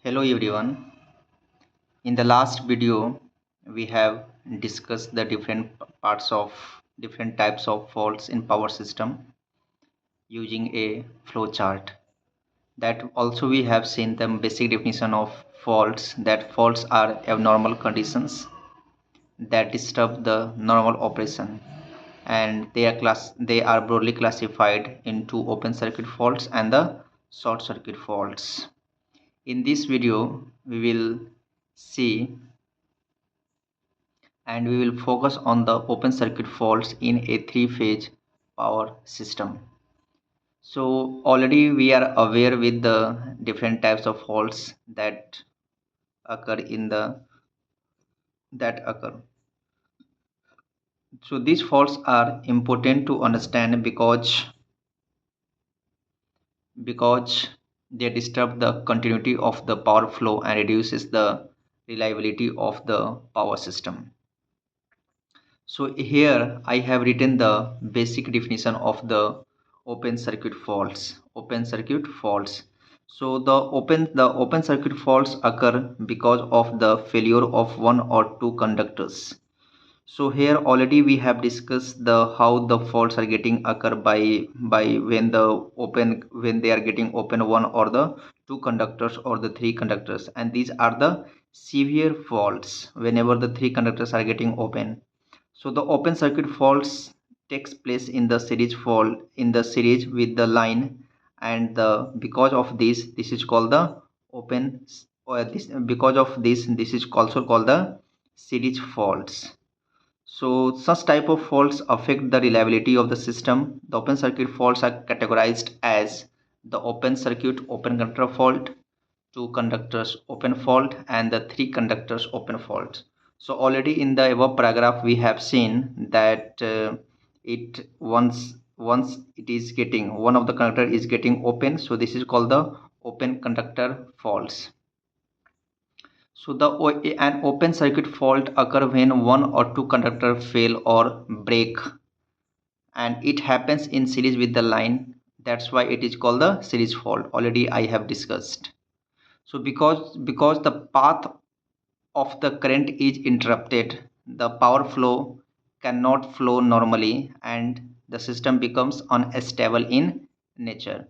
Hello everyone. In the last video, we have discussed the different types of faults in power system using a flow chart. That also we have seen the basic definition of faults. That faults are abnormal conditions that disturb the normal operation, and they are broadly classified into open circuit faults and the short circuit faults. In this video, we will see and we will focus on the open circuit faults in a three-phase power system. So already we are aware with the different types of faults that occur in the that occur. So these faults are important to understand because they disturb the continuity of the power flow and reduces the reliability of the power system. So here I have written the basic definition of the open circuit faults. Open circuit faults. So the open circuit faults occur because of the failure of one or two conductors. So here already we have discussed the how the faults are getting occur by when they are getting open one or the two conductors or the three conductors, and these are the severe faults whenever the three conductors are getting open. So the open circuit faults takes place in the series fault in the series with the line, and because of this is called the open or this because of this is also called the series faults. So such type of faults affect the reliability of the system. The open circuit faults are categorized as the open circuit open conductor fault, two conductors open fault, and the three conductors open fault. So already in the above paragraph we have seen that it once it is getting one of the conductor is getting open, so this is called the open conductor faults. So an open circuit fault occur when one or two conductor fail or break, and it happens in series with the line. That's why it is called the series fault. Already I have discussed. So because the path of the current is interrupted, the power flow cannot flow normally and the system becomes unstable in nature.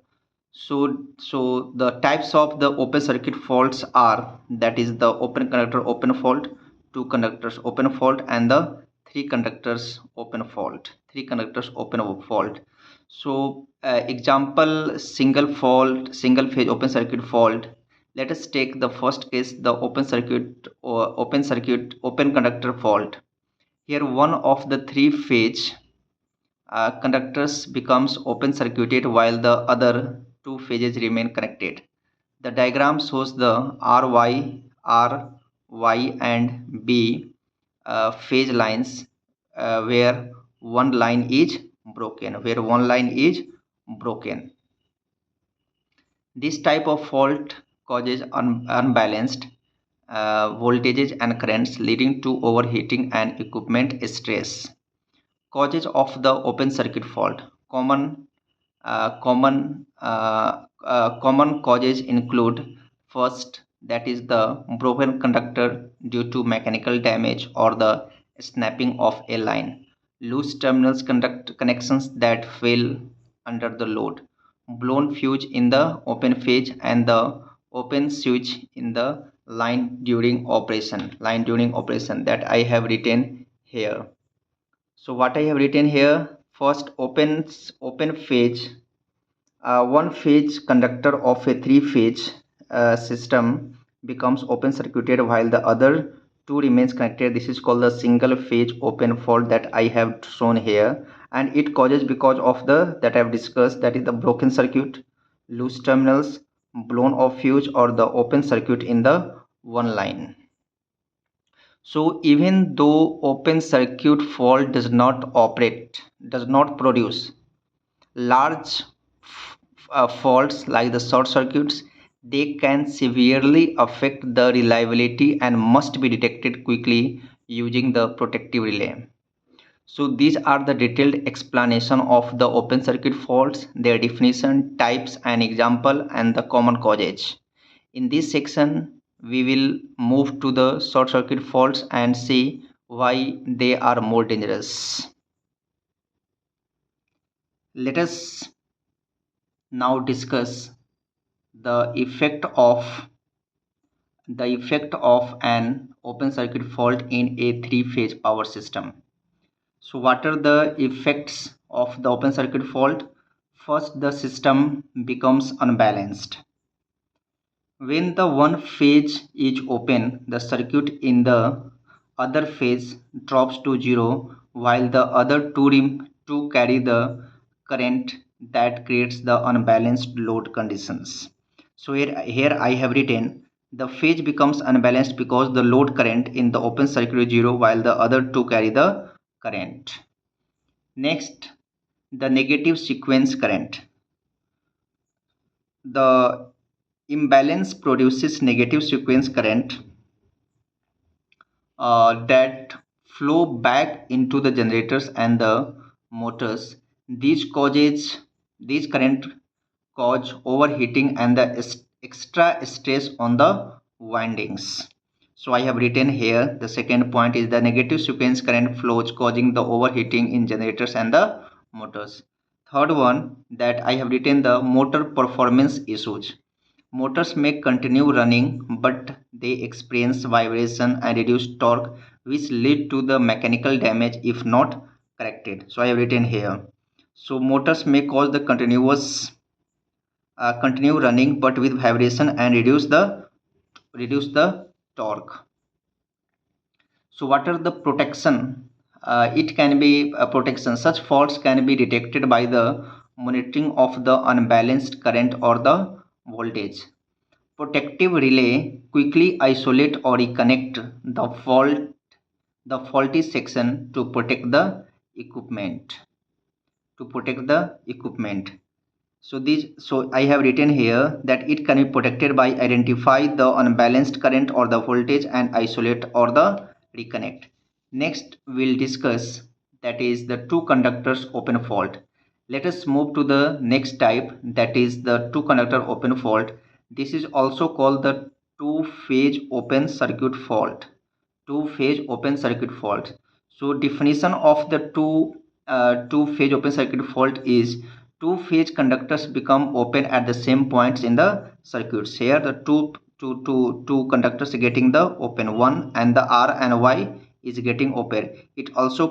So the types of the open circuit faults are, that is the open conductor open fault, two conductors open fault, and the three conductors open fault. So example, single phase open circuit fault. Let us take the first case, the open conductor fault. Here one of the three phase conductors becomes open circuited while the other two phases remain connected. The diagram shows the RY and B phase lines, where one line is broken. This type of fault causes unbalanced voltages and currents, leading to overheating and equipment stress. Causes of the open circuit fault. Common causes include: first, that is the broken conductor due to mechanical damage or the snapping of a line; loose terminals conduct connections that fail under the load; blown fuse in the open phase; and the open switch in the line during operation that I have written here. So what I have written here: first, open phase. One phase conductor of a three phase system becomes open circuited while the other two remains connected. This is called the single phase open fault that I have shown here, and it causes because of the that I have discussed, that is the broken circuit, loose terminals, blown off fuse, or the open circuit in the one line. So even though open circuit fault does not produce large faults like the short circuits, they can severely affect the reliability and must be detected quickly using the protective relay. So these are the detailed explanation of the open circuit faults, their definition, types and example, and the common causes. In this section, we will move to the short circuit faults and see why they are more dangerous. Let us now discuss the effect of an open circuit fault in a three-phase power system. So what are the effects of the open circuit fault? First, the system becomes unbalanced. When the one phase is open, the circuit in the other phase drops to zero while the other two carry the current that creates the unbalanced load conditions. So here I have written the phase becomes unbalanced because the load current in the open circuit is zero while the other two carry the current. Next, the negative sequence current. The imbalance produces negative sequence current that flow back into the generators and the motors. These current cause overheating and the extra stress on the windings. So I have written here the second point is the negative sequence current flows causing the overheating in generators and the motors. Third one that I have written the motor performance issues. Motors may continue running but they experience vibration and reduced torque which lead to the mechanical damage if not corrected. So I have written here. So motors may cause the continue running but with vibration and reduce the torque. So what are the protection? It can be a protection. Such faults can be detected by the monitoring of the unbalanced current or the voltage. Protective relay quickly isolate or reconnect the faulty section to protect the equipment. So I have written here that it can be protected by identify the unbalanced current or the voltage and isolate or the reconnect. Next we'll discuss that is the two conductors open fault. Let us move to the next type that is the two conductor open fault. This is also called the two-phase open circuit fault. Two-phase open circuit fault. So definition of the two-phase open circuit fault is two-phase conductors become open at the same points in the circuits. Here the two conductors getting the open one and the R and Y is getting open. It also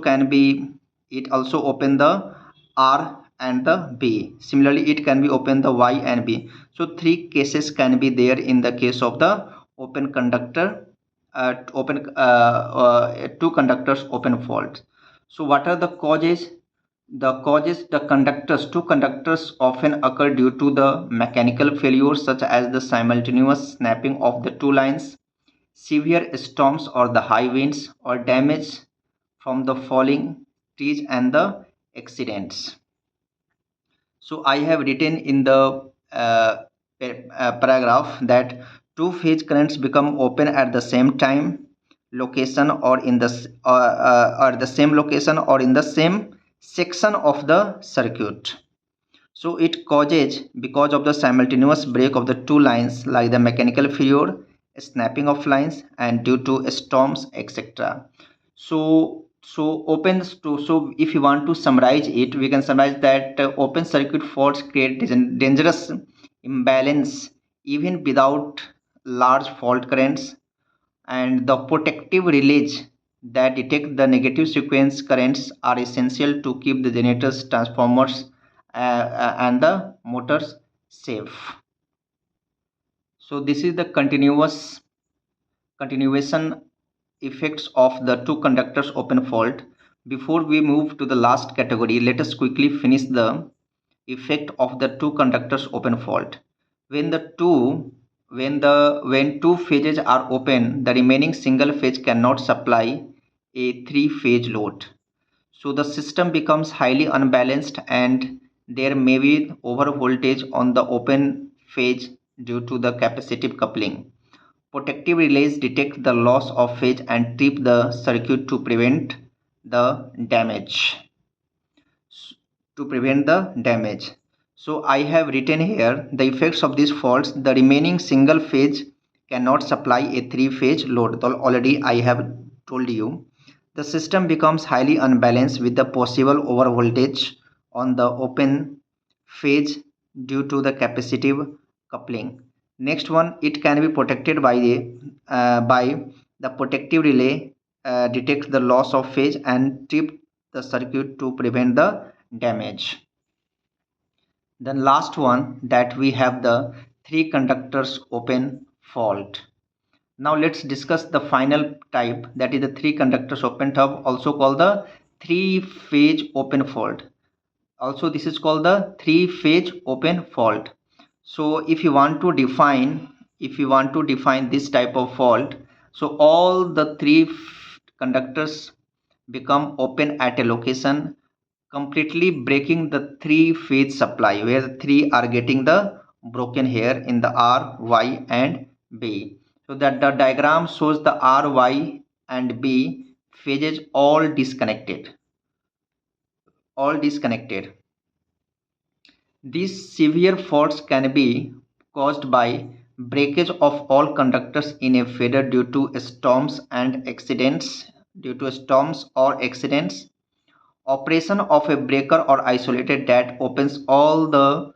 open the R and the B. Similarly, it can be open the Y and B. So three cases can be there in the case of the open conductor two conductors open fault. So what are the causes? The two conductors often occur due to the mechanical failures such as the simultaneous snapping of the two lines, severe storms or the high winds, or damage from the falling trees and the accidents. So I have written in the paragraph that two phase currents become open at the same time, location, or in the or the same location or in the same section of the circuit. So it causes because of the simultaneous break of the two lines like the mechanical failure, snapping of lines, and due to storms, etc. So if you want to summarize it, we can summarize that open circuit faults create dangerous imbalance even without large fault currents, and the protective relays that detect the negative sequence currents are essential to keep the generators, transformers, and the motors safe. So this is the continuation effects of the two conductors open fault. Before we move to the last category, let us quickly finish the effect of the two conductors open fault. When two phases are open, the remaining single phase cannot supply a three-phase load. So the system becomes highly unbalanced and there may be over voltage on the open phase due to the capacitive coupling. Protective relays detect the loss of phase and trip the circuit to prevent the damage. So I have written here the effects of these faults. The remaining single phase cannot supply a three-phase load. Already I have told you. The system becomes highly unbalanced with the possible overvoltage on the open phase due to the capacitive coupling. Next one, it can be protected by the protective relay detects the loss of phase and trip the circuit to prevent the damage. Then last one, that we have the three conductors open fault. Now let's discuss the final type, that is the three conductors open fault, also called the three phase open fault. Also this is called the three phase open fault. So if you want to define this type of fault, so all the three conductors become open at a location, completely breaking the three phase supply, where the three are getting the broken here in the R, Y and B. So that the diagram shows the R, Y and B phases all disconnected. These severe faults can be caused by breakage of all conductors in a feeder due to storms or accidents, operation of a breaker or isolated that opens all the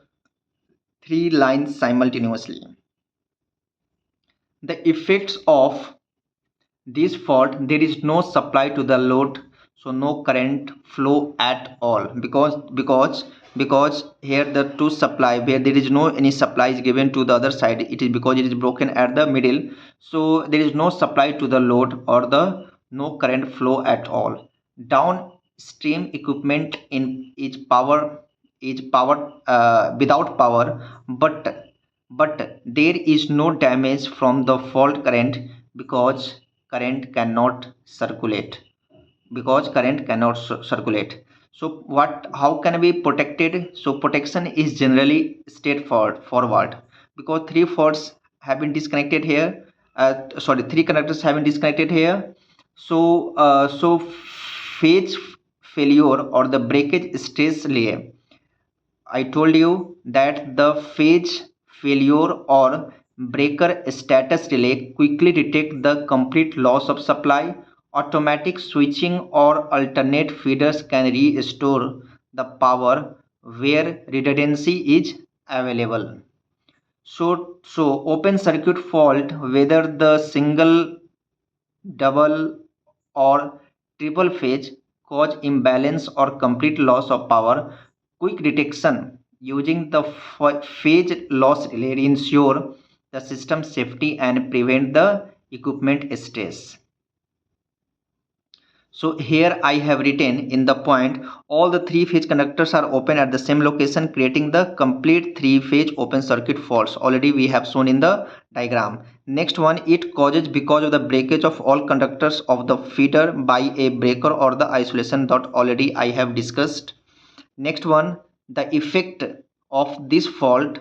three lines simultaneously. The effects of this fault, there is no supply to the load, so no current flow at all, because here the two supply, where there is no any supply is given to the other side, it is because it is broken at the middle, so there is no supply to the load or the no current flow at all. Downstream equipment in is power without power, but there is no damage from the fault current, because current cannot circulate so how can be protected? So protection is generally straightforward, because three faults have been disconnected here, three conductors have been disconnected here. So phase failure or the breakage stress relay, I told you that the phase failure or breaker status relay quickly detect the complete loss of supply. Automatic switching or alternate feeders can restore the power where redundancy is available. So open circuit fault, whether the single, double or triple phase, cause imbalance or complete loss of power. Quick detection using the phase loss relay ensure the system safety and prevent the equipment stress. So here I have written in the point, all the three phase conductors are open at the same location, creating the complete three phase open circuit faults. Already we have shown in the diagram. Next one, it causes because of the breakage of all conductors of the feeder by a breaker or the isolation that already I have discussed. Next one, the effect of this fault.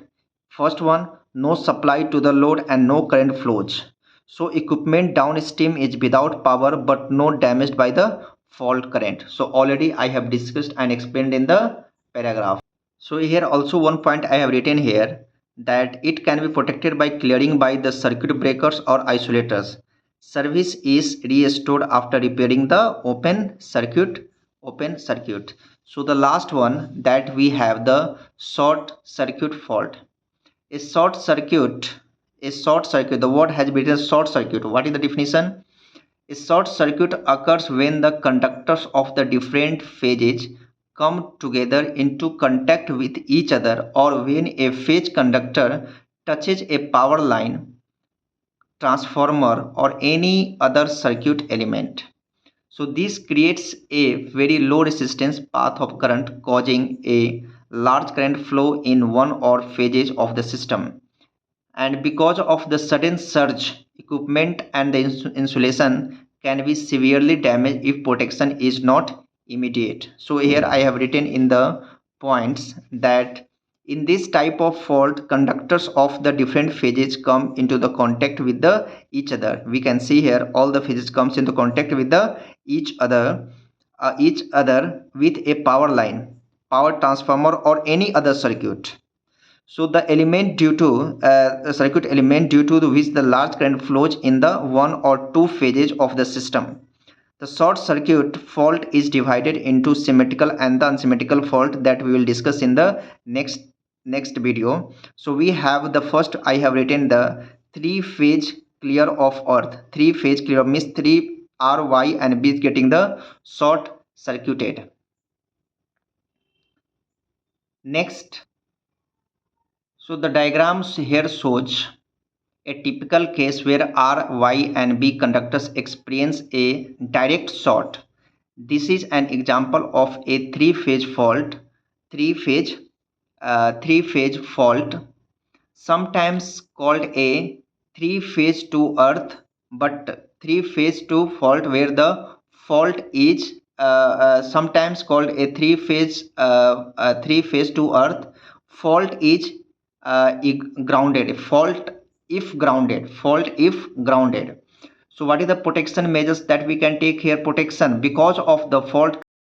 First one, no supply to the load and no current flows. So equipment downstream is without power but not damaged by the fault current. So already I have discussed and explained in the paragraph. So here also one point I have written here, that it can be protected by clearing by the circuit breakers or isolators. Service is restored after repairing the open circuit. So the last one, that we have the short circuit fault. A short circuit, the word has been written short circuit. What is the definition? A short circuit occurs when the conductors of the different phases come together into contact with each other, or when a phase conductor touches a power line, transformer or any other circuit element. So this creates a very low resistance path of current, causing a large current flow in one or phases of the system. And because of the sudden surge, equipment and the insulation can be severely damaged if protection is not immediate. So here I have written in the points that in this type of fault, conductors of the different phases come into the contact with the each other. We can see here all the phases comes into contact with the each other with a power line. power transformer or any other circuit. So the element due to circuit element due to which the large current flows in the one or two phases of the system. The short circuit fault is divided into symmetrical and the unsymmetrical fault that we will discuss in the next video. So we have the first, I have written the three phase clear of earth. Three phase clear means 3 R, Y and B is getting the short circuited. Next, so the diagrams here shows a typical case where R, Y and B conductors experience a direct short. This is an example of a three-phase fault, three-phase fault, sometimes called a three-phase to earth, but three-phase to fault where the fault is sometimes called a three-phase to earth. Fault is grounded. Fault if grounded. So what is the protection measures that we can take here? Protection because of the fault